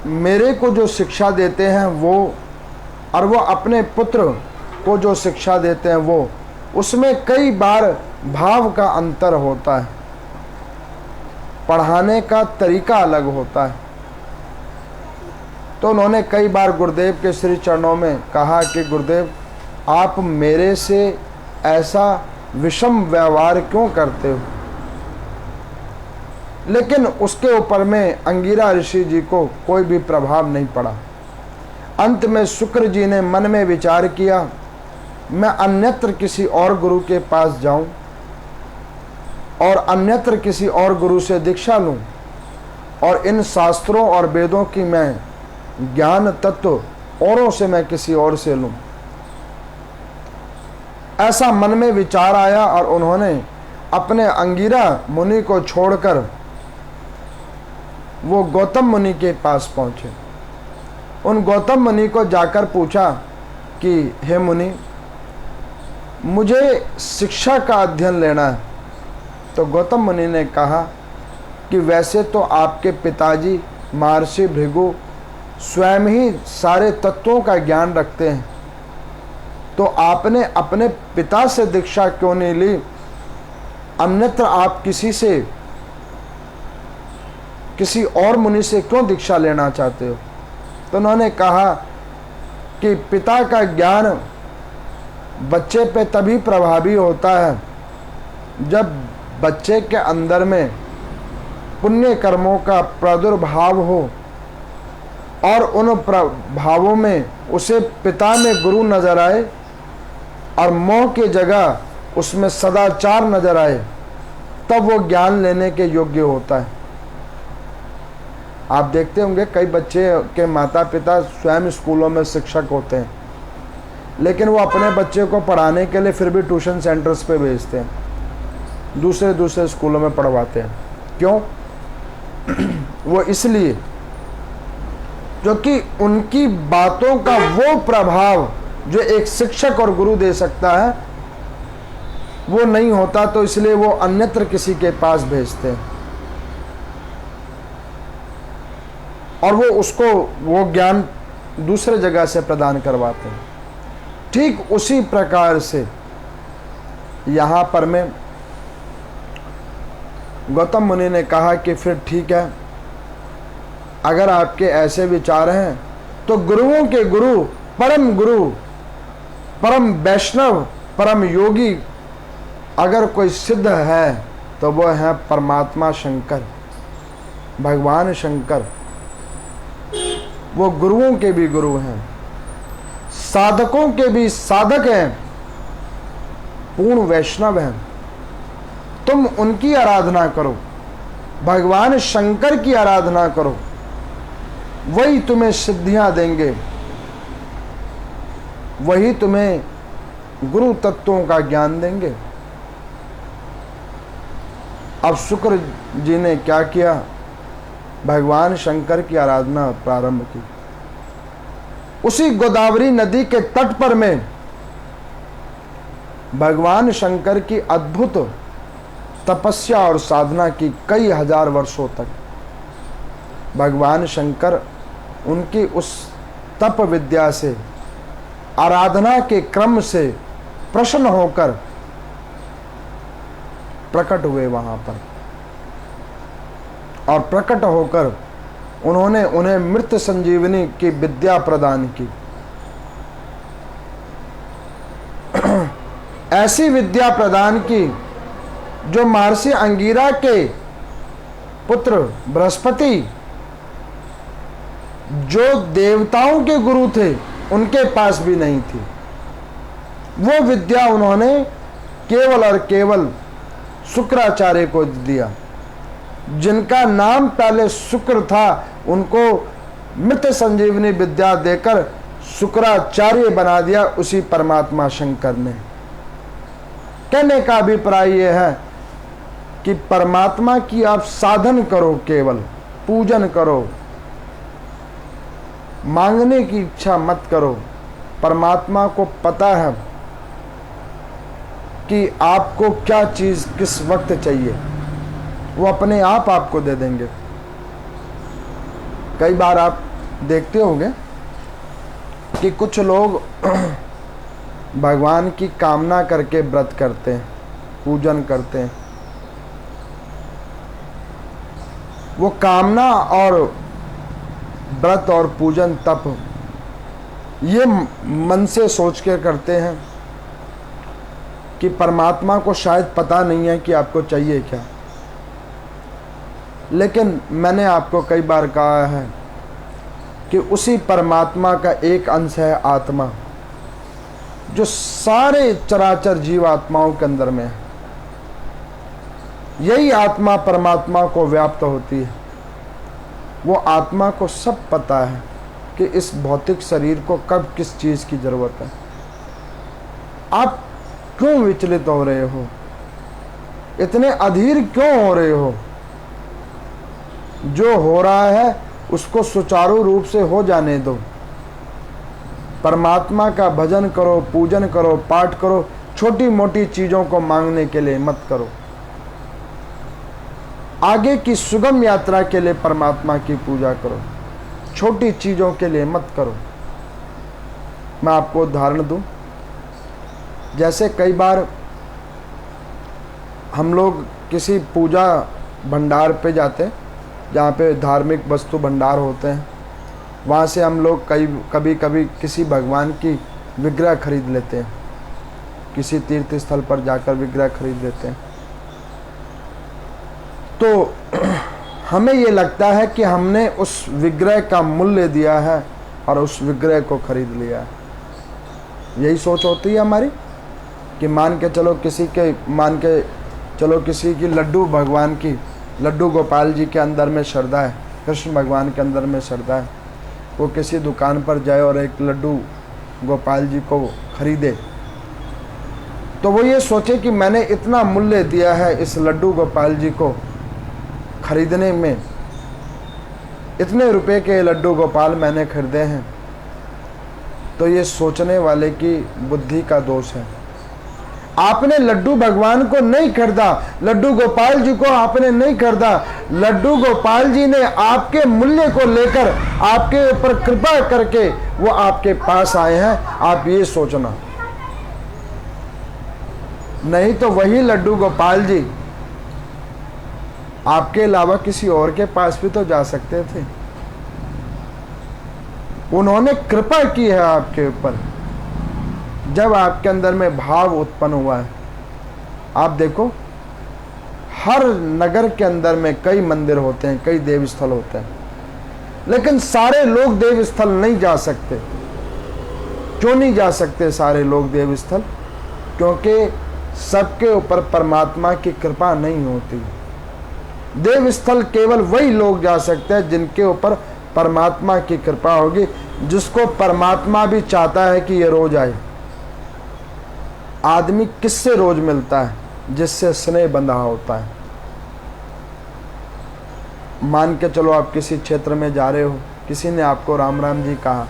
मेरे को जो शिक्षा देते हैं वो, और वो अपने पुत्र को जो शिक्षा देते हैं वो, उसमें कई बार भाव का अंतर होता है, पढ़ाने का तरीका अलग होता है। तो उन्होंने कई बार गुरुदेव के श्री चरणों में कहा कि गुरुदेव आप मेरे से ऐसा विषम व्यवहार क्यों करते हो, लेकिन उसके ऊपर में अंगिरा ऋषि जी को कोई भी प्रभाव नहीं पड़ा। अंत में शुक्र जी ने मन में विचार किया, मैं अन्यत्र किसी और गुरु के पास जाऊं और अन्यत्र किसी और गुरु से दीक्षा लूं, और इन शास्त्रों और वेदों की मैं ज्ञान तत्व औरों से मैं किसी और से लूं। ऐसा मन में विचार आया और उन्होंने अपने अंगिरा मुनि को छोड़कर वो गौतम मुनि के पास पहुंचे। उन गौतम मुनि को जाकर पूछा कि हे मुनि, मुझे शिक्षा का अध्ययन लेना है। तो गौतम मुनि ने कहा कि वैसे तो आपके पिताजी महर्षि भृगु स्वयं ही सारे तत्वों का ज्ञान रखते हैं, तो आपने अपने पिता से दीक्षा क्यों नहीं ली, अन्यत्र आप किसी और मुनि से क्यों दीक्षा लेना चाहते हो। तो उन्होंने कहा कि पिता का ज्ञान बच्चे पे तभी प्रभावी होता है जब बच्चे के अंदर में पुण्य कर्मों का प्रादुर्भाव हो और उन प्रभावों में उसे पिता में गुरु नजर आए और मोह की जगह उसमें सदाचार नजर आए, तब वो ज्ञान लेने के योग्य होता है। आप देखते होंगे कई बच्चे के माता पिता स्वयं स्कूलों में शिक्षक होते हैं, लेकिन वो अपने बच्चे को पढ़ाने के लिए फिर भी ट्यूशन सेंटर्स पे भेजते हैं, दूसरे स्कूलों में पढ़वाते हैं। क्यों? वो इसलिए क्योंकि उनकी बातों का वो प्रभाव जो एक शिक्षक और गुरु दे सकता है वो नहीं होता, तो इसलिए वो अन्यत्र किसी के पास भेजते हैं और वो उसको वो ज्ञान दूसरे जगह से प्रदान करवाते हैं। ठीक उसी प्रकार से यहाँ पर में गौतम मुनि ने कहा कि फिर ठीक है, अगर आपके ऐसे विचार हैं तो गुरुओं के गुरु, परम वैष्णव, परम योगी अगर कोई सिद्ध है तो वो है परमात्मा शंकर। भगवान शंकर वो गुरुओं के भी गुरु हैं, साधकों के भी साधक हैं, पूर्ण वैष्णव हैं। तुम उनकी आराधना करो, भगवान शंकर की आराधना करो, वही तुम्हें सिद्धियां देंगे, वही तुम्हें गुरु तत्वों का ज्ञान देंगे। अब शुक्र जी ने क्या किया, भगवान शंकर की आराधना प्रारंभ की। उसी गोदावरी नदी के तट पर में भगवान शंकर की अद्भुत तपस्या और साधना की कई हजार वर्षों तक। भगवान शंकर उनकी उस तप विद्या से, आराधना के क्रम से प्रसन्न होकर प्रकट हुए वहां पर, और प्रकट होकर उन्होंने उन्हें मृत संजीवनी की विद्या प्रदान की। ऐसी विद्या प्रदान की जो महर्षि अंगिरा के पुत्र बृहस्पति, जो देवताओं के गुरु थे, उनके पास भी नहीं थी। वो विद्या उन्होंने केवल और केवल शुक्राचार्य को दिया। जिनका नाम पहले शुक्र था, उनको मृत संजीवनी विद्या देकर शुक्राचार्य बना दिया उसी परमात्मा शंकर ने। कहने का अभिप्राय यह है कि परमात्मा की आप साधन करो, केवल पूजन करो, मांगने की इच्छा मत करो। परमात्मा को पता है कि आपको क्या चीज किस वक्त चाहिए, वो अपने आप आपको दे देंगे। कई बार आप देखते होंगे कि कुछ लोग भगवान की कामना करके व्रत करते हैं, पूजन करते हैं। वो कामना और व्रत और पूजन तप ये मन से सोच के करते हैं कि परमात्मा को शायद पता नहीं है कि आपको चाहिए क्या। लेकिन मैंने आपको कई बार कहा है कि उसी परमात्मा का एक अंश है आत्मा, जो सारे चराचर जीवात्माओं के अंदर में है। यही आत्मा परमात्मा को व्याप्त होती है। वो आत्मा को सब पता है कि इस भौतिक शरीर को कब किस चीज की जरूरत है। आप क्यों विचलित हो रहे हो, इतने अधीर क्यों हो रहे हो? जो हो रहा है उसको सुचारू रूप से हो जाने दो। परमात्मा का भजन करो, पूजन करो, पाठ करो। छोटी मोटी चीजों को मांगने के लिए मत करो। आगे की सुगम यात्रा के लिए परमात्मा की पूजा करो, छोटी चीजों के लिए मत करो। मैं आपको उदाहरण दूं, जैसे कई बार हम लोग किसी पूजा भंडार पे जाते हैं, जहाँ पे धार्मिक वस्तु भंडार होते हैं, वहाँ से हम लोग कभी कभी किसी भगवान की विग्रह खरीद लेते हैं। किसी तीर्थ स्थल पर जाकर विग्रह खरीद लेते हैं, तो हमें ये लगता है कि हमने उस विग्रह का मूल्य दिया है और उस विग्रह को खरीद लिया है। यही सोच होती है हमारी कि मान के चलो किसी की लड्डू भगवान की, लड्डू गोपाल जी के अंदर में श्रद्धा है, कृष्ण भगवान के अंदर में श्रद्धा है। वो किसी दुकान पर जाए और एक लड्डू गोपाल जी को खरीदे, तो वो ये सोचे कि मैंने इतना मूल्य दिया है इस लड्डू गोपाल जी को खरीदने में, इतने रुपए के लड्डू गोपाल मैंने खरीदे हैं। तो ये सोचने वाले की बुद्धि का दोष है। आपने लड्डू भगवान को नहीं खरीदा, लड्डू गोपाल जी को आपने नहीं खरीदा। लड्डू गोपाल जी ने आपके मूल्य को लेकर आपके ऊपर कृपा करके वो आपके पास आए हैं। आप ये सोचना, नहीं तो वही लड्डू गोपाल जी आपके अलावा किसी और के पास भी तो जा सकते थे। उन्होंने कृपा की है आपके ऊपर, जब आपके अंदर में भाव उत्पन्न हुआ है। आप देखो, हर नगर के अंदर में कई मंदिर होते हैं, कई देव स्थल होते हैं, लेकिन सारे लोग देव स्थल नहीं जा सकते। क्यों नहीं जा सकते सारे लोग देव स्थल? क्योंकि सबके ऊपर परमात्मा की कृपा नहीं होती। देव स्थल केवल वही लोग जा सकते हैं जिनके ऊपर परमात्मा की कृपा होगी, जिसको परमात्मा भी चाहता है कि ये रोज आए। आदमी किससे रोज मिलता है? जिससे स्नेह बंधा होता है। मान के चलो आप किसी क्षेत्र में जा रहे हो, किसी ने आपको राम राम जी कहा,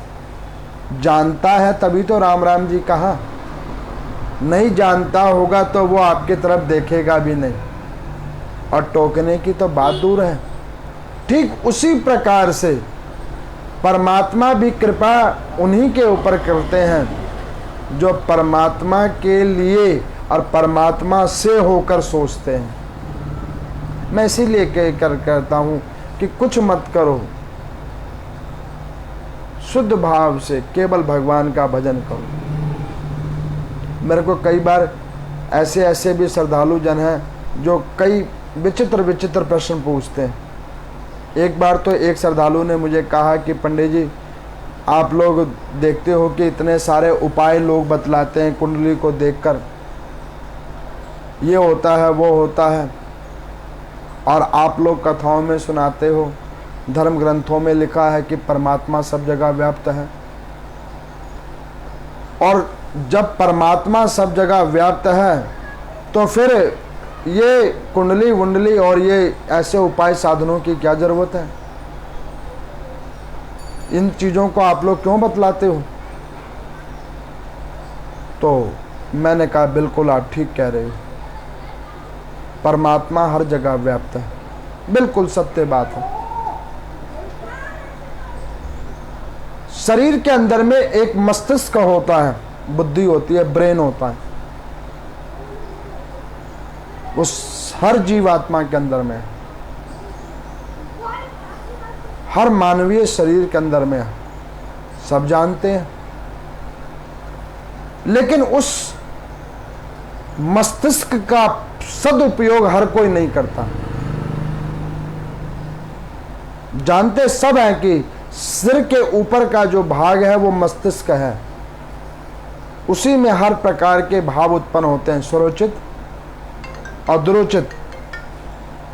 जानता है तभी तो राम राम जी कहा, नहीं जानता होगा तो वो आपकी तरफ देखेगा भी नहीं, और टोकने की तो बात दूर है। ठीक उसी प्रकार से परमात्मा भी कृपा उन्हीं के ऊपर करते हैं जो परमात्मा के लिए और परमात्मा से होकर सोचते हैं। मैं इसीलिए कहता हूं कि कुछ मत करो, शुद्ध भाव से केवल भगवान का भजन करो। मेरे को कई बार ऐसे भी श्रद्धालु जन हैं जो कई विचित्र विचित्र प्रश्न पूछते हैं। एक बार तो एक श्रद्धालु ने मुझे कहा कि पंडित जी, आप लोग देखते हो कि इतने सारे उपाय लोग बतलाते हैं कुंडली को देखकर, ये होता है वो होता है, और आप लोग कथाओं में सुनाते हो, धर्म ग्रंथों में लिखा है कि परमात्मा सब जगह व्याप्त है। और जब परमात्मा सब जगह व्याप्त है तो फिर ये कुंडली वुंडली और ये ऐसे उपाय साधनों की क्या जरूरत है? इन चीजों को आप लोग क्यों बतलाते हो? तो मैंने कहा बिल्कुल आप ठीक कह रहे हो, परमात्मा हर जगह व्याप्त है, बिल्कुल सत्य बात है। शरीर के अंदर में एक मस्तिष्क होता है, बुद्धि होती है, ब्रेन होता है, उस हर जीवात्मा के अंदर में, हर मानवीय शरीर के अंदर में, सब जानते हैं। लेकिन उस मस्तिष्क का सदुपयोग हर कोई नहीं करता। जानते सब हैं कि सिर के ऊपर का जो भाग है वो मस्तिष्क है, उसी में हर प्रकार के भाव उत्पन्न होते हैं, स्वरोचित और दुरोचित।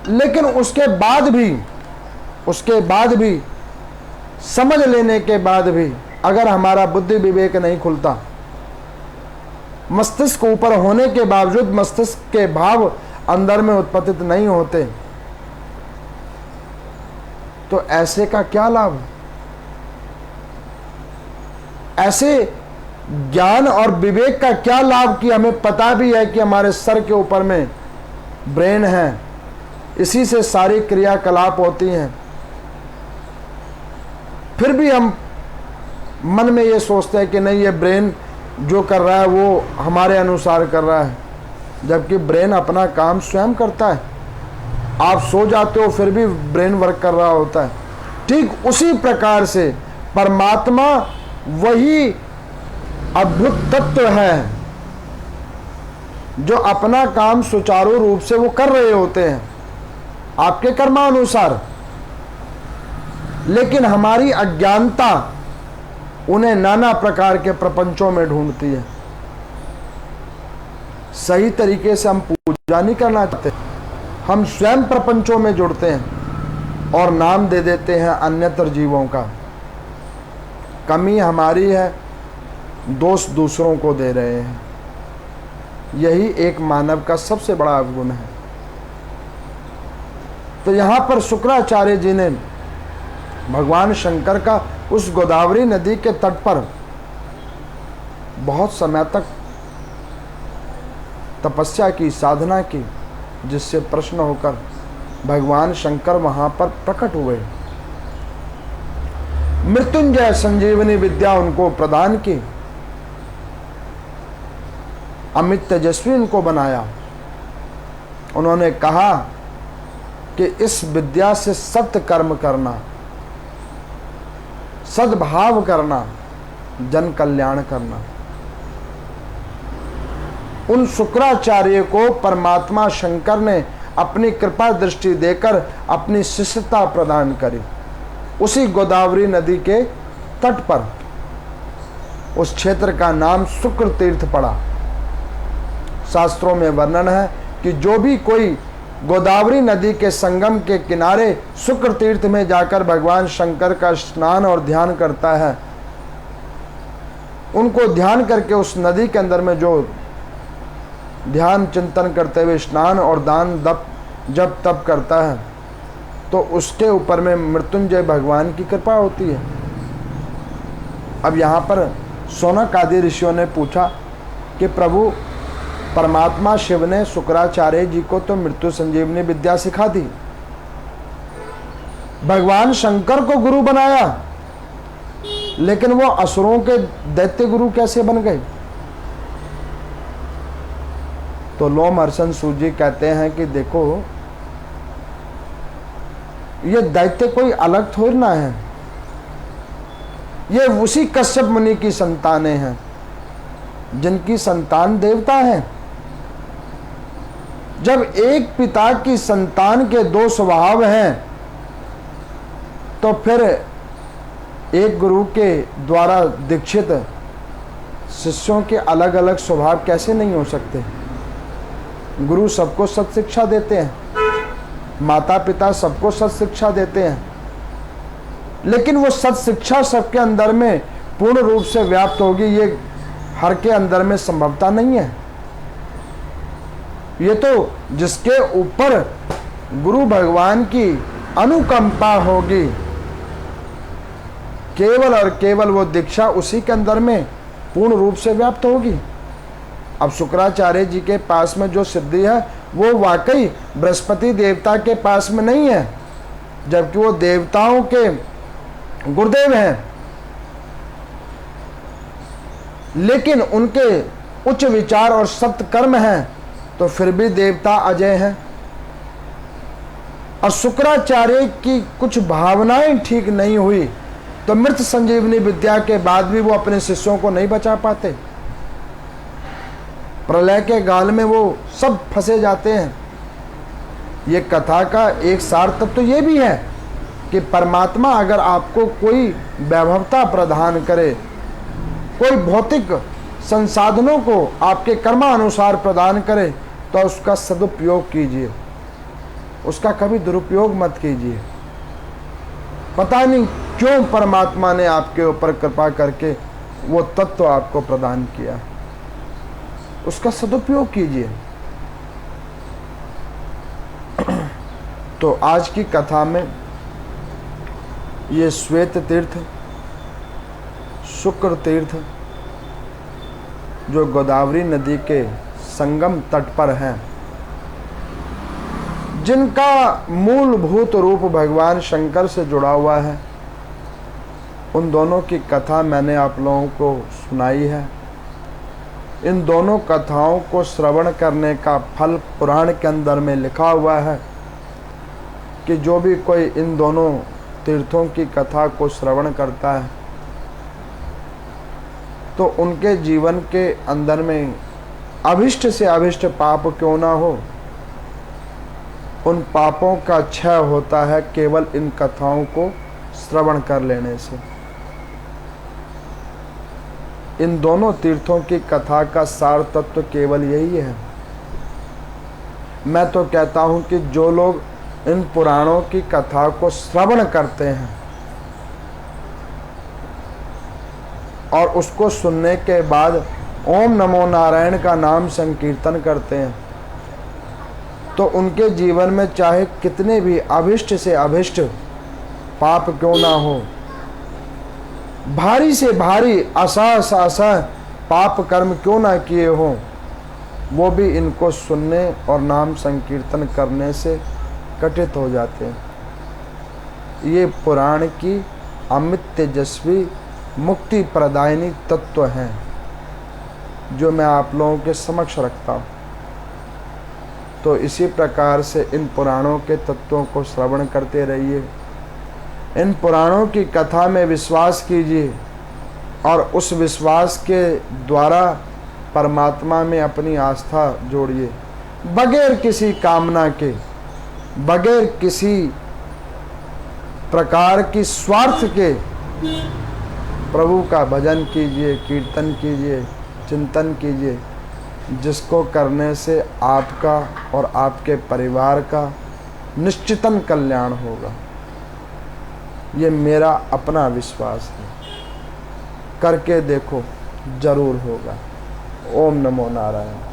लेकिन उसके बाद भी समझ लेने के बाद भी अगर हमारा बुद्धि विवेक नहीं खुलता, मस्तिष्क ऊपर होने के बावजूद मस्तिष्क के भाव अंदर में उत्पत्तित नहीं होते, तो ऐसे का क्या लाभ? ऐसे ज्ञान और विवेक का क्या लाभ कि हमें पता भी है कि हमारे सर के ऊपर में ब्रेन है, इसी से सारी क्रियाकलाप होती हैं, फिर भी हम मन में ये सोचते हैं कि नहीं, ये ब्रेन जो कर रहा है वो हमारे अनुसार कर रहा है, जबकि ब्रेन अपना काम स्वयं करता है। आप सो जाते हो फिर भी ब्रेन वर्क कर रहा होता है। ठीक उसी प्रकार से परमात्मा वही अद्भुत तत्व है जो अपना काम सुचारू रूप से वो कर रहे होते हैं आपके कर्मानुसार, लेकिन हमारी अज्ञानता उन्हें नाना प्रकार के प्रपंचों में ढूंढती है। सही तरीके से हम पूजा नहीं करना चाहते, हम स्वयं प्रपंचों में जुड़ते हैं और नाम दे देते हैं अन्यत्र जीवों का। कमी हमारी है, दोष दूसरों को दे रहे हैं। यही एक मानव का सबसे बड़ा अवगुण है। तो यहां पर शुक्राचार्य जी ने भगवान शंकर का उस गोदावरी नदी के तट पर बहुत समय तक तपस्या की, साधना की, जिससे प्रश्न होकर भगवान शंकर वहां पर प्रकट हुए, मृत्युंजय संजीवनी विद्या उनको प्रदान की, अमित तेजस्वी उनको बनाया। उन्होंने कहा कि इस विद्या से सत्य कर्म करना, सद्भाव करना, जन कल्याण करना। उन शुक्राचार्य को परमात्मा शंकर ने अपनी कृपा दृष्टि देकर अपनी शिष्यता प्रदान करी। उसी गोदावरी नदी के तट पर उस क्षेत्र का नाम शुक्र तीर्थ पड़ा। शास्त्रों में वर्णन है कि जो भी कोई गोदावरी नदी के संगम के किनारे शुक्र तीर्थ में जाकर भगवान शंकर का स्नान और ध्यान करता है, उनको ध्यान करके उस नदी के अंदर में जो ध्यान चिंतन करते हुए स्नान और दान जब तप करता है, तो उसके ऊपर में मृत्युंजय भगवान की कृपा होती है। अब यहाँ पर शौनक आदि ऋषियों ने पूछा कि प्रभु, परमात्मा शिव ने शुक्राचार्य जी को तो मृत्यु संजीवनी विद्या सिखा दी, भगवान शंकर को गुरु बनाया, लेकिन वो असुरों के दैत्य गुरु कैसे बन गए? तो लोमहर्षण सूत जी कहते हैं कि देखो, ये दैत्य कोई अलग थोड़ी ना है, ये उसी कश्यप मुनि की संतानें हैं जिनकी संतान देवता है। जब एक पिता की संतान के दो स्वभाव हैं, तो फिर एक गुरु के द्वारा दीक्षित शिष्यों के अलग अलग स्वभाव कैसे नहीं हो सकते? गुरु सबको सत शिक्षा देते हैं, माता पिता सबको सत शिक्षा देते हैं, लेकिन वो सत शिक्षा सबके अंदर में पूर्ण रूप से व्याप्त होगी, ये हर के अंदर में संभवता नहीं है। ये तो जिसके ऊपर गुरु भगवान की अनुकंपा होगी, केवल और केवल वो दीक्षा उसी के अंदर में पूर्ण रूप से व्याप्त होगी। अब शुक्राचार्य जी के पास में जो सिद्धि है वो वाकई बृहस्पति देवता के पास में नहीं है, जबकि वो देवताओं के गुरुदेव हैं, लेकिन उनके उच्च विचार और सत्य कर्म हैं, तो फिर भी देवता अजय हैं। और शुक्राचार्य की कुछ भावनाएं ठीक नहीं हुई तो मृत संजीवनी विद्या के बाद भी वो अपने शिष्यों को नहीं बचा पाते। प्रलय के गाल में वो सब फंसे जाते हैं। ये कथा का एक सार तत्व तो ये भी है कि परमात्मा अगर आपको कोई वैभवता प्रदान करे, कोई भौतिक संसाधनों को आपके कर्मानुसार प्रदान करे, तो उसका सदुपयोग कीजिए, उसका कभी दुरुपयोग मत कीजिए। पता नहीं क्यों परमात्मा ने आपके ऊपर कृपा करके वो तत्व आपको प्रदान किया, उसका सदुपयोग कीजिए। तो आज की कथा में ये श्वेत तीर्थ, शुक्र तीर्थ जो गोदावरी नदी के संगम तट पर हैं, जिनका मूलभूत रूप भगवान शंकर से जुड़ा हुआ है, उन दोनों की कथा मैंने आप लोगों को सुनाई है। इन दोनों कथाओं को श्रवण करने का फल पुराण के अंदर में लिखा हुआ है कि जो भी कोई इन दोनों तीर्थों की कथा को श्रवण करता है, तो उनके जीवन के अंदर में अभिष्ट से अभिष्ट पाप क्यों ना हो, उन पापों का क्षय होता है केवल इन कथाओं को श्रवण कर लेने से। इन दोनों तीर्थों की कथा का सार तत्व केवल यही है। मैं तो कहता हूं कि जो लोग इन पुराणों की कथा को श्रवण करते हैं और उसको सुनने के बाद ओम नमो नारायण का नाम संकीर्तन करते हैं, तो उनके जीवन में चाहे कितने भी अभिष्ट से अभिष्ट पाप क्यों ना हो, भारी से भारी असह पाप कर्म क्यों ना किए हों, वो भी इनको सुनने और नाम संकीर्तन करने से कटित हो जाते हैं। ये पुराण की अमित तेजस्वी मुक्ति प्रदायिनी तत्व हैं जो मैं आप लोगों के समक्ष रखता हूँ। तो इसी प्रकार से इन पुराणों के तत्वों को श्रवण करते रहिए, इन पुराणों की कथा में विश्वास कीजिए और उस विश्वास के द्वारा परमात्मा में अपनी आस्था जोड़िए। बगैर किसी कामना के, बगैर किसी प्रकार की स्वार्थ के प्रभु का भजन कीजिए, कीर्तन कीजिए, चिंतन कीजिए, जिसको करने से आपका और आपके परिवार का निश्चितन कल्याण होगा। ये मेरा अपना विश्वास है, करके देखो, जरूर होगा। ओम नमो नारायण।